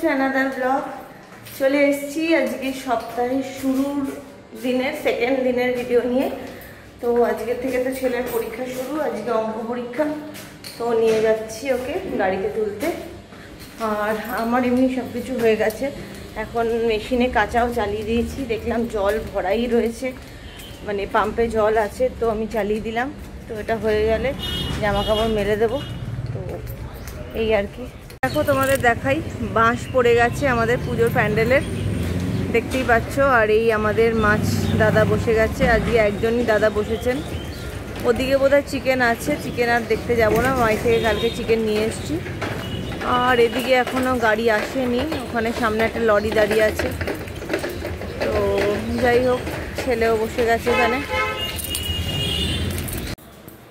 Another blog. চলে এসেছি আজকে সপ্তাহের শুরুর দিনের সেকেন্ড দিনের ভিডিও নিয়ে। তো আজকে থেকে তো ছেলের পরীক্ষা শুরু, আজকে অঙ্ক পরীক্ষা। তো নিয়ে যাচ্ছি ওকে গাড়িতে তুলতে। আর আমার এমনি সব কিছু হয়ে গেছে, এখন মেশিনে কাঁচাও চালিয়ে দিয়েছি। দেখলাম জল ভরাই রয়েছে, মানে পাম্পে জল আছে, তো আমি চালিয়ে দিলাম। তো এটা হয়ে গেলে জামা কাপড় মেলে দেবো। তো এই আর কি। দেখো তোমাদের দেখাই, বাঁশ পড়ে গেছে আমাদের পুজোর প্যান্ডেলের, দেখতেই পাচ্ছ। আর এই আমাদের মাছ দাদা বসে গেছে, আজকে একজনই দাদা বসেছেন। ওদিকে বোধহয় চিকেন আছে, চিকেন আর দেখতে যাবো না, মাই থেকে কালকে চিকেন নিয়ে এসেছি। আর এদিকে এখনও গাড়ি আসেনি, ওখানে সামনে একটা লরি দাঁড়িয়ে আছে। তো যাই হোক, ছেলেও বসে গেছে এখানে।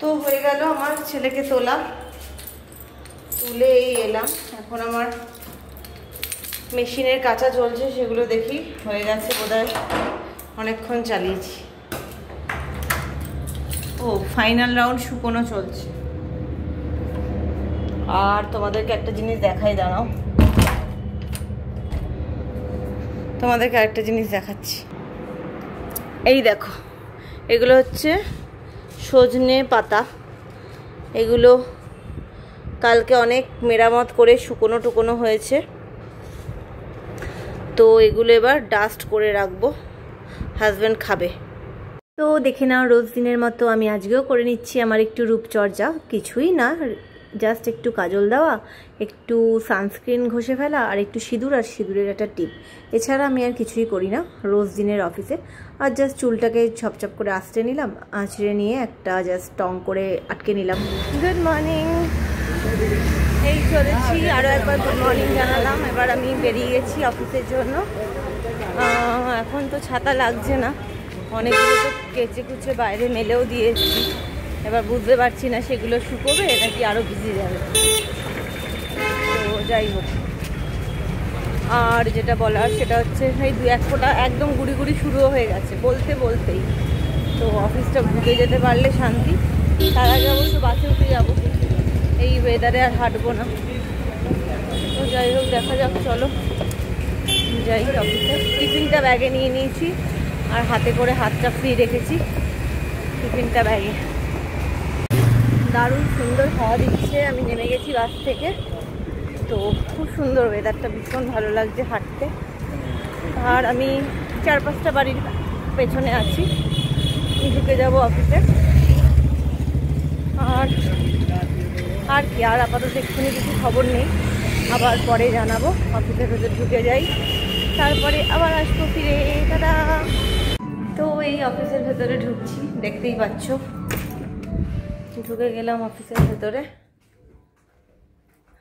তো হয়ে গেল আমার ছেলেকে তোলা, তুলে এই এলাম। এখন আমার মেশিনের কাঁচা চলছে, সেগুলো দেখি। হয়ে গেছে বোধহয়, অনেকক্ষণ চালিয়েছি। ও ফাইনাল রাউন্ড শুকনো চলছে। আর তোমাদেরকে একটা জিনিস দেখাই, দাঁড়াও, তোমাদেরকে আরেকটা জিনিস দেখাচ্ছি। এই দেখো, এগুলো হচ্ছে সজনে পাতা। এগুলো কালকে অনেক মেরামত করে শুকনো টুকোনো হয়েছে, তো এগুলো এবার ডাস্ট করে রাখবো, হাজব্যান্ড খাবে। তো দেখে নাও, রোজ দিনের মতো আমি আজকেও করে নিচ্ছি আমার একটু রূপচর্চা। কিছুই না, জাস্ট একটু কাজল দেওয়া, একটু সানস্ক্রিন ঘষে ফেলা, আর একটু সিঁদুর, আর সিঁদুরের একটা টিপ। এছাড়া আমি আর কিছুই করি না রোজ দিনের অফিসে। আর জাস্ট চুলটাকে ছপছপ করে আঁচড়ে নিলাম, আঁচড়ে নিয়ে একটা জাস্ট টং করে আটকে নিলাম। গুড মর্নিং, এই চলেছি। আরও একবার গুড মর্নিং জানালাম। এবার আমি বেরিয়ে গেছি অফিসের জন্য। এখন তো ছাতা লাগছে না, অনেকগুলো তো কেচে কুচে বাইরে মেলেও দিয়েছি। এবার বুঝতে পারছি না সেগুলো শুকোবে নাকি আরও ভিজে যাবে। তো যাই হোক, আর যেটা বলার সেটা হচ্ছে, এই দু এক ফোঁটা একদম গুড়ি গুড়ি শুরুও হয়ে গেছে বলতে বলতেই। তো অফিসটা ঢুকে যেতে পারলে শান্তি। তার আগে অবশ্য বাসে উঠে যাবো, এই ওয়েদারে আর হাঁটবো না। তো যাই হোক, দেখা যাক, চলো যাই অফিসে। টিফিনটা ব্যাগে নিয়ে নিয়েছি, আর হাতে করে হাতটা ফ্রি রেখেছি টিফিনটা ব্যাগে। দারুণ সুন্দর হাওয়া দিচ্ছে। আমি নেমে গেছি বাস থেকে, তো খুব সুন্দর ওয়েদারটা, ভীষণ ভালো লাগছে হাঁটতে। আর আমি 4-5টা বাড়ির পেছনে আছি, ঢুকে যাব অফিসে। আর কি, আর আপাতত এক্ষুনি কিছু খবর নেই, আবার পরে জানাবো। অফিসের ভেতর ঢুকে যাই, তারপরে আবার আসবো ফিরে। দাদা, তো এই অফিসের ভেতরে ঢুকছি, দেখতেই পাচ্ছ। ঢুকে গেলাম অফিসের ভেতরে।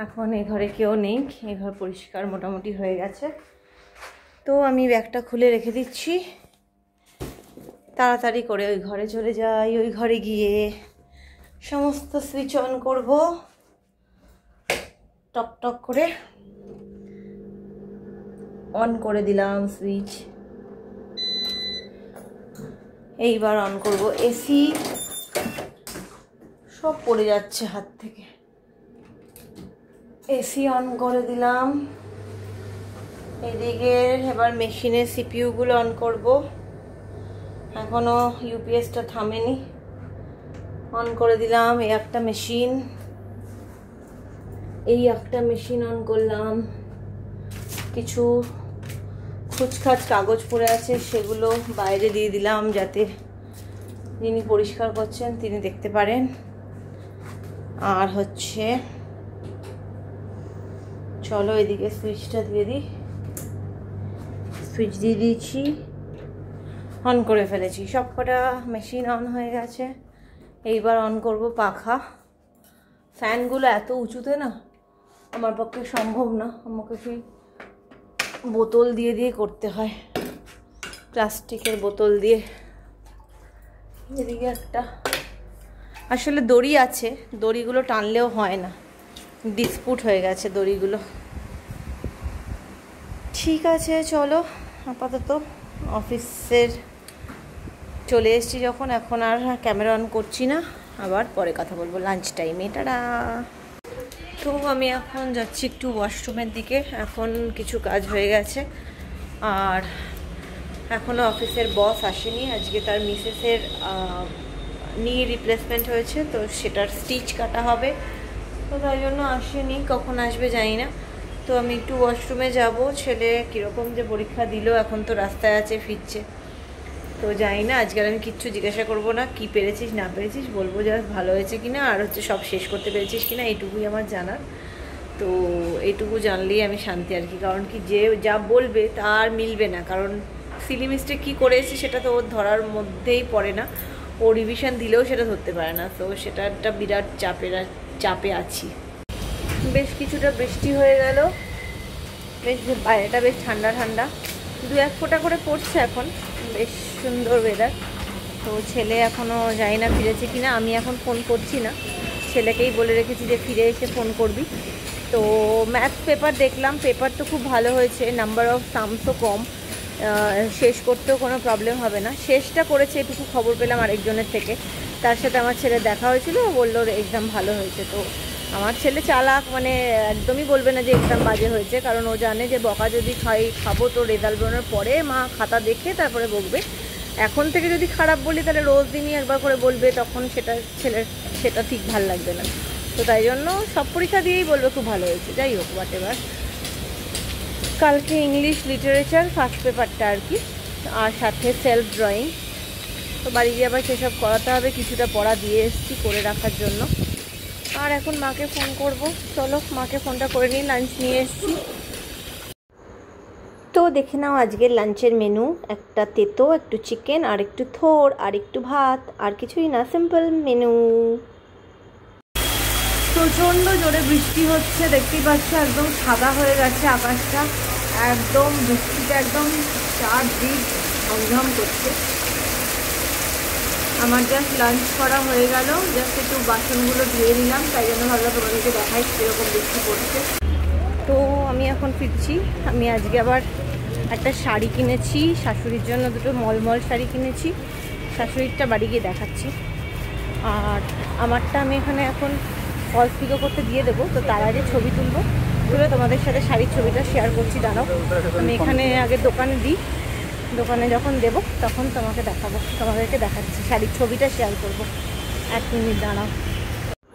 এখন এই ঘরে কেউ নেই, এই ঘর পরিষ্কার মোটামুটি হয়ে গেছে। তো আমি ব্যাগটা খুলে রেখে দিচ্ছি, তাড়াতাড়ি করে ওই ঘরে চলে যাই। ওই ঘরে গিয়ে সমস্ত সুইচ অন করব, টক টক করে অন করে দিলাম সুইচ। এইবার অন করব এসি। সব পড়ে যাচ্ছে হাত থেকে। এসি অন করে দিলাম। এদিকে এবার মেশিনের সিপিইউগুলো অন করব। এখনও ইউপিএসটা থামেনি, অন করে দিলাম। এই একটা মেশিন, এই একটা মেশিন অন করলাম। কিছু খুচখাচ কাগজ পড়ে আছে, সেগুলো বাইরে দিয়ে দিলাম, যাতে যিনি পরিষ্কার করছেন তিনি দেখতে পারেন। আর হচ্ছে, চলো এদিকে সুইচটা দিয়ে দিই। সুইচ দিয়ে দিয়েছি, অন করে ফেলেছি। সব কটা মেশিন অন হয়ে গেছে। এইবার অন করব পাখা। ফ্যানগুলো এত উঁচুতে না, আমার পক্ষে সম্ভব না, আমাকে সেই বোতল দিয়ে দিয়ে করতে হয়, প্লাস্টিকের বোতল দিয়ে। এদিকে একটা আসলে দড়ি আছে, দড়িগুলো টানলেও হয় না, ডিসপুট হয়ে গেছে দড়িগুলো। ঠিক আছে, চলো আপাতত অফিসের চলে এসেছি যখন, এখন আর ক্যামেরা অন করছি না, আবার পরে কথা বলবো লাঞ্চ টাইমে। টাটা। তো আমি এখন যাচ্ছি একটু ওয়াশরুমের দিকে। এখন কিছু কাজ হয়ে গেছে, আর এখনও অফিসের বস আসেনি। আজকে তার মিসেসের নি রিপ্লেসমেন্ট হয়েছে, তো সেটার স্টিচ কাটা হবে, তো তাই জন্য আসেনি। কখন আসবে জানি না। তো আমি একটু ওয়াশরুমে যাব। ছেলে কীরকম যে পরীক্ষা দিল, এখন তো রাস্তায় আছে, ফিরছে। তো জানি না, আজকাল আমি কিচ্ছু জিজ্ঞাসা করবো না, কি পেরেছিস না পেরেছিস, বলবো জাস্ট ভালো হয়েছে কিনা, আর হচ্ছে সব শেষ করতে পেরেছিস কিনা, এইটুকুই আমার জানার। তো এইটুকু জানলেই আমি শান্তি আর কি। কারণ কি, যে যা বলবে তার মিলবে না, কারণ সিলি মিস্টেক কী করেছে সেটা তো ওর ধরার মধ্যেই পড়ে না। ও রিভিশন দিলেও সেটা ধরতে পারে না। তো সেটা একটা বিরাট চাপে আছি। বেশ কিছুটা বৃষ্টি হয়ে গেল, বেশ বাইরেটা বেশ ঠান্ডা ঠান্ডা, 2-1 ফোঁটা করে পড়ছে এখন, বেশ সুন্দর ওয়েদার। তো ছেলে এখনও জানি না ফিরেছে কিনা। আমি এখন ফোন করছি না, ছেলেকেই বলে রেখেছি যে ফিরে এসে ফোন করবি। তো ম্যাথস পেপার দেখলাম, পেপার তো খুব ভালো হয়েছে, নাম্বার অফ সামসও কম, শেষ করতেও কোনো প্রবলেম হবে না। শেষটা করেছে এটুকু খবর পেলাম আরেকজনের থেকে, তার সাথে আমার ছেলে দেখা হয়েছিল, ও বললো এক্সাম ভালো হয়েছে। তো আমার ছেলে চালাক, মানে একদমই বলবে না যে এক্সাম বাজে হয়েছে, কারণ ও জানে যে বকা যদি খাবো তো রেজাল্ট বেরোনোর পরে মা খাতা দেখে তারপরে বকবে। এখন থেকে যদি খারাপ বলি তাহলে রোজ দিনই একবার করে বলবে, তখন সেটা ঠিক ভাল লাগবে না। তো তাই জন্য সব পরীক্ষা দিয়েই বলবে খুব ভালো হয়েছে। যাই হোক, হোয়াট এভার। কালকে ইংলিশ লিটারেচার ফার্স্ট পেপারটা আর কি, আর সাথে সেলফ ড্রয়িং। তো বাড়ি গিয়ে আবার সেসব করাতে হবে, কিছুটা পড়া দিয়ে এসেছি করে রাখার জন্য। আর এখন মাকে ফোন করব, চলো মাকে ফোনটা করে নিই। লাঞ্চ নিয়ে এসেছি। তো দেখে নাও আজকের লাঞ্চের মেনু, একটা তেতো, একটু চিকেন, আর একটু থোড়, আর একটু ভাত, আর কিছুই না, সিম্পল মেনু। প্রচণ্ড জোরে বৃষ্টি হচ্ছে, দেখতেই পাচ্ছ, একদম সাদা হয়ে গেছে আকাশটা, একদম বৃষ্টিটা একদম চারদিক ঝমঝম করছে। আমার জাস্ট লাঞ্চ করা হয়ে গেল, জাস্ট একটু বাসনগুলো ধুয়ে নিলাম, তাই জন্য ভাবলাম তোমাদেরকে দেখাই কীরকম বৃষ্টি পড়ছে। তো আমি এখন ফিরছি। আমি আজকে আবার একটা শাড়ি কিনেছি শাশুড়ির জন্য, দুটো মলমল শাড়ি কিনেছি, শাশুড়িরটা বাড়ি গিয়ে দেখাচ্ছি। আর আমারটা আমি এখানে এখন ফলস পিকো করতে দিয়ে দেবো। তো তার আগে ছবি তুলে তোমাদের সাথে শাড়ির ছবিটা শেয়ার করছি। দাঁড়াও, আমি এখানে আগে দোকানে দিই, দোকানে যখন দেবো তখন তোমাদেরকে দেখাচ্ছি, শাড়ির ছবিটা শেয়ার করবো। 1 মিনিট দাঁড়াও।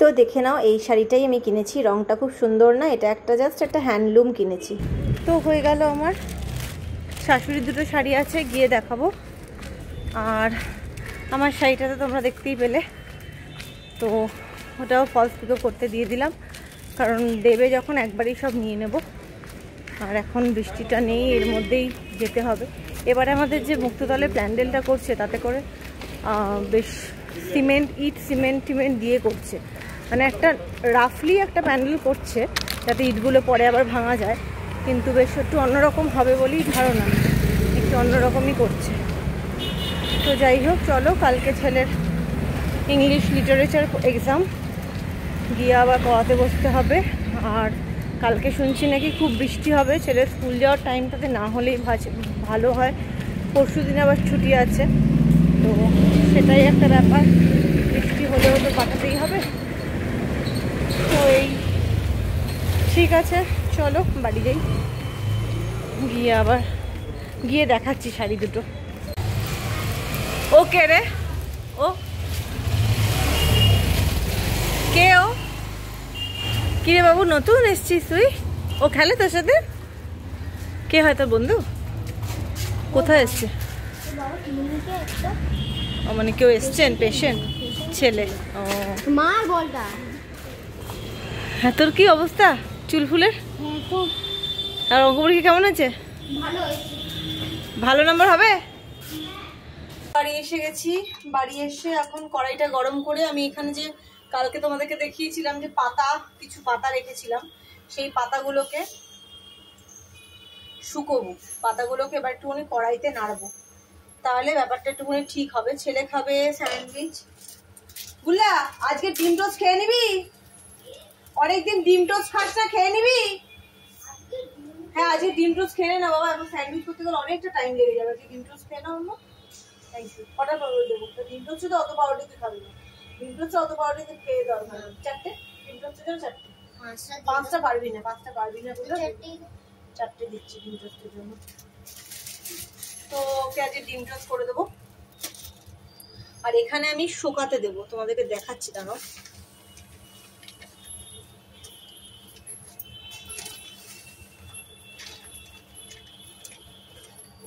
তো দেখে নাও, এই শাড়িটাই আমি কিনেছি, রঙটা খুব সুন্দর না? এটা জাস্ট একটা হ্যান্ডলুম কিনেছি। তো হয়ে গেল আমার। শাশুড়ির দুটো শাড়ি আছে, গিয়ে দেখাবো। আর আমার শাড়িটা তো তোমরা দেখতেই পেলে, তো ওটাও ফলস পিকো করতে দিয়ে দিলাম, কারণ দেবে যখন একবারই সব নিয়ে নেব। আর এখন বৃষ্টিটা নেই, এর মধ্যেই যেতে হবে। এবারে আমাদের যে মুক্ততলে প্যান্ডেলটা করছে, তাতে করে বেশ সিমেন্ট দিয়ে করছে, মানে একটা রাফলি একটা প্যান্ডেল করছে, যাতে ইটগুলো পরে আবার ভাঙা যায়, কিন্তু বেশ একটু অন্যরকম হবে বলেই ধারণা, একটু অন্যরকমই করছে। তো যাই হোক, চলো, কালকে ছেলের ইংলিশ লিটারেচার এক্সাম, গিয়ে আবার পড়াতে বসতে হবে। আর কালকে শুনছি নাকি খুব বৃষ্টি হবে, ছেলের স্কুল যাওয়ার টাইমটাতে না হলেই ভালো হয়। পরশু দিন আবার ছুটি আছে, তো সেটাই একটা ব্যাপার, বৃষ্টি হলেও তো পাঠাতেই হবে। তো এই ঠিক আছে, চলো বাড়ি যাই, গিয়ে দেখাচ্ছি শাড়ি দুটো। ওকে রে, ও কে? ও কিরে বাবু, নতুন এসছিস তুই? ও খেলে তোর সাথে? কে হয় তোর বন্ধু? কোথায় এসছে? ও মানে কেউ এসছেন, পেশেন্ট ছেলে? ও মার বলটা। হ্যাঁ, তোর কি অবস্থা চুল ফুলের? আর অঙ্ক পরীক্ষা কেমন আছে? ভালো নাম্বার হবে? বাড়ি এসে গেছি। বাড়ি এসে এখন কড়াইটা গরম করে আমি এখানে যে কালকে তোমাদেরকে দেখিয়েছিলাম যে কিছু পাতা রেখেছিলাম, সেই পাতাগুলোকে শুকোবো। পাতাগুলোকে এবার একটুখানি কড়াইতে নাড়বো, তাহলে ব্যাপারটা একটুখানি ঠিক হবে। ছেলে খাবে স্যান্ডউইচ। বুল্লা, আজকে ডিম টোস্ট খেয়ে নিবি? অনেকদিন ডিম টোস্ট খাস না, খেয়ে নিবি? হ্যাঁ, আজকে ডিম টোস্ট খেয়ে না বাবা, এখন স্যান্ডউইচ করতে গেলে অনেকটা টাইম লেগে যাবে। আজকে ডিম টোস্ট খেয়ে না অন্য। Thank you. কটা পাউরুটি দেবো? ডিম টোস্ট তো অত পাউরুটি খাবি না, ডিম টোস্ট অত পাউরুটি খেয়ে দরকার 4টে ডিম টোস্টের জন্য 4টে। 5টা পারবি না, 5টা পারবি না বলে 4টে দিচ্ছি ডিম টোস্টের জন্য। তো ওকে আজকে ডিম টোস্ট করে দেবো। আর এখানে আমি শুকাতে দেবো, তোমাদেরকে দেখাচ্ছি দাঁড়াও।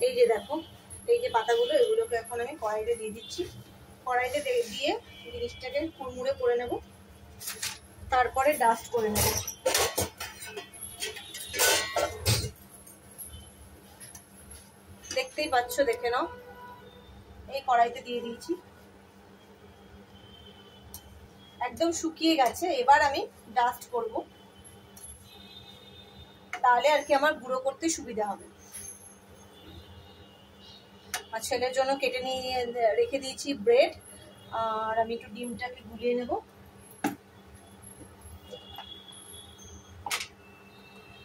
এই যে দেখো, এই যে পাতাগুলো, এগুলোকে এখন আমি কড়াইতে দিয়ে দিচ্ছি। কড়াইতে দিয়ে জিনিসটাকে কুড়মুড়ে করে নেব, তারপরে ডাস্ট করে নেব। দেখতেই পাচ্ছ, দেখে নাও, এই কড়াইতে দিয়ে দিয়েছি, একদম শুকিয়ে গেছে। এবার আমি ডাস্ট করব, তাহলে আর কি আমার গুঁড়ো করতে সুবিধা হবে। আর ছেলের জন্য কেটে নিয়ে রেখে দিয়েছি ব্রেড, আর আমি একটু ডিমটাকে গুলিয়ে নেব।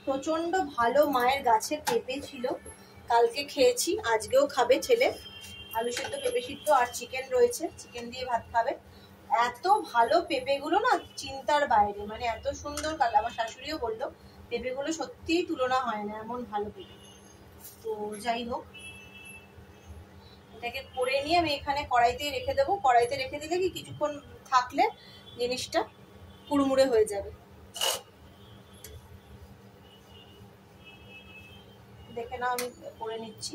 প্রচন্ড ভালো মায়ের গাছের পেঁপে ছিল, কালকে খেয়েছি, আজকেও খাবে ছেলে। আলু সিদ্ধ, পেঁপে সিদ্ধ আর চিকেন রয়েছে, চিকেন দিয়ে ভাত খাবে। এত ভালো পেঁপেগুলো না, চিন্তার বাইরে, মানে এত সুন্দর কালার। আমার শাশুড়িও বললো পেঁপেগুলো সত্যিই তুলনা হয় না, এমন ভালো পেঁপে। তো যাই হোক, এটাকে করে নিয়ে আমি এখানে কড়াইতেই রেখে দেবো। কড়াইতে রেখে দিলে কি কিছুক্ষণ থাকলে জিনিসটা কুড়মুড়ে হয়ে যাবে। দেখে নাও, আমি করে নিচ্ছি,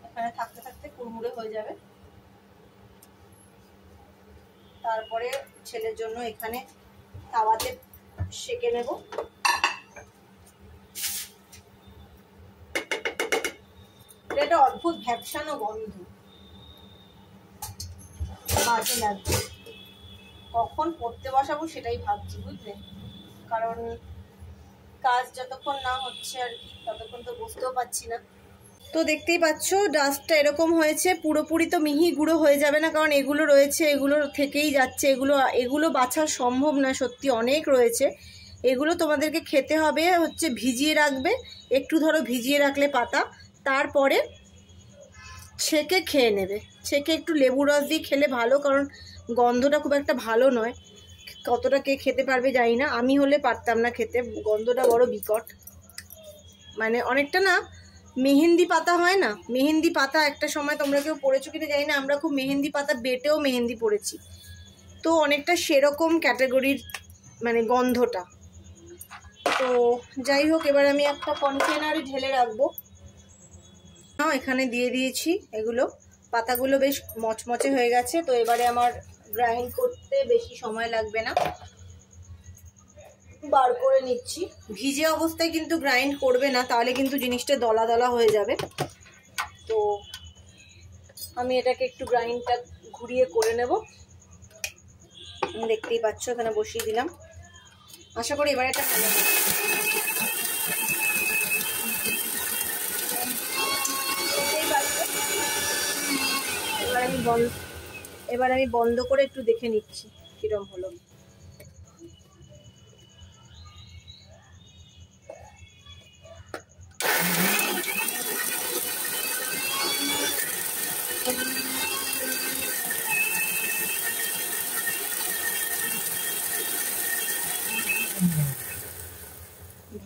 এখানে থাকতে থাকতে কুড়মুড়ে হয়ে যাবে। তারপরে ছেলের জন্য এখানে তাওয়াতে সেঁকে নেব। এটা অদ্ভুত ভ্যাপসানো গন্ধ, বাজে লাগছে। কখন পড়তে বসাবো সেটাই ভাবছি, বুঝলে, কারণ কাজ যতক্ষণ না হচ্ছে আর কি, ততক্ষণ তো বুঝতেও পারছি না। তো দেখতেই পাচ্ছ ডাস্টটা এরকম হয়েছে। পুরোপুরি তো মিহি গুঁড়ো হয়ে যাবে না, কারণ এগুলো রয়েছে, এগুলো থেকেই যাচ্ছে। এগুলো বাছা সম্ভব না, সত্যি অনেক রয়েছে। এগুলো তোমাদেরকে খেতে হবে হচ্ছে ভিজিয়ে রাখবে, একটু ধরো ভিজিয়ে রাখলে পাতা, তারপরে ছেঁকে খেয়ে নেবে। ছেঁকে একটু লেবু রস দিয়ে খেলে ভালো, কারণ গন্ধটা খুব একটা ভালো নয়। কতটা কে খেতে পারবে জানি না, আমি হলে পারতাম না খেতে, গন্ধটা বড় বিকট। মানে অনেকটা না, মেহেন্দি পাতা হয় না, মেহেন্দি পাতা একটা সময় তোমরা কেউ পড়েছো কিনা জানি না, আমরা খুব মেহেন্দি পাতা বেটেও মেহেন্দি পড়েছি। তো অনেকটা সেরকম ক্যাটাগরির মানে গন্ধটা। তো যাই হোক, এবার আমি একটা কন্টেনারে ঢেলে রাখবো। হ্যাঁ, এখানে দিয়ে দিয়েছি এগুলো, পাতাগুলো বেশ মচমচে হয়ে গেছে। তো এবারে আমার গ্রাইন্ড করতে বেশি সময় লাগবে না, বার করে নিচ্ছি। ভিজে অবস্থায় কিন্তু গ্রাইন্ড করবে না, তাহলে কিন্তু জিনিসটা দলা দলা হয়ে যাবে। তো আমি এটাকে একটু গ্রাইন্ডটা ঘুরিয়ে করে নেব। দেখতেই পাচ্ছ এখানে বসিয়ে দিলাম, আশা করি এবার এটা ভালো হবে। এবার আমি বন্ধ করে একটু দেখে নিচ্ছি কিরম হলো।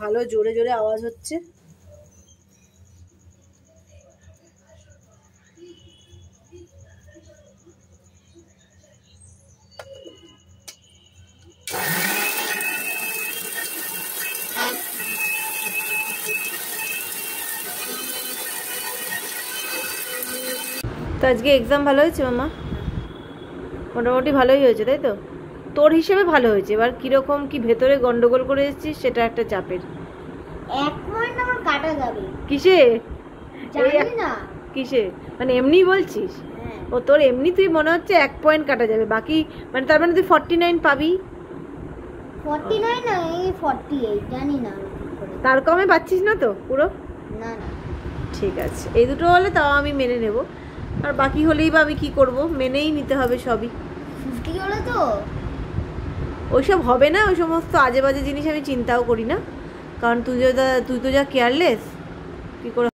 ভালো জোরে জোরে আওয়াজ হচ্ছে। তো আজকে এক্সাম ভালো হয়েছে মামা? মোটামুটি ভালোই হয়েছে, তাই তো? তোর হিসেবে ভালো হয়েছে। এবার কিরকম কি ভেতরে গন্ডগোল করে এসেছিস সেটা একটা চাপের। এক পয়েন্ট আমার কাটা যাবে। কিসে? জানি না কিসে মানে এমনি বলছিস? ও তোর এমনি তুই মনে হচ্ছে 1 পয়েন্ট কাটা যাবে, বাকি মানে তার মানে তুই 49 পাবি। 49 না, এই 48 জানি না। তার কমে পাচ্ছিস না তো পুরো? না না, ঠিক আছে, এই দুটো হলে তাও আমি মেনে নেব, আর বাকি হলেই বা আমি কি করব, মেনেই নিতে হবে সবই। 50 হলে তো ওইসব হবে না, ওই সমস্ত আজে বাজে জিনিস আমি চিন্তাও করি না, কারণ তুই তো যা কেয়ারলেস, কি করে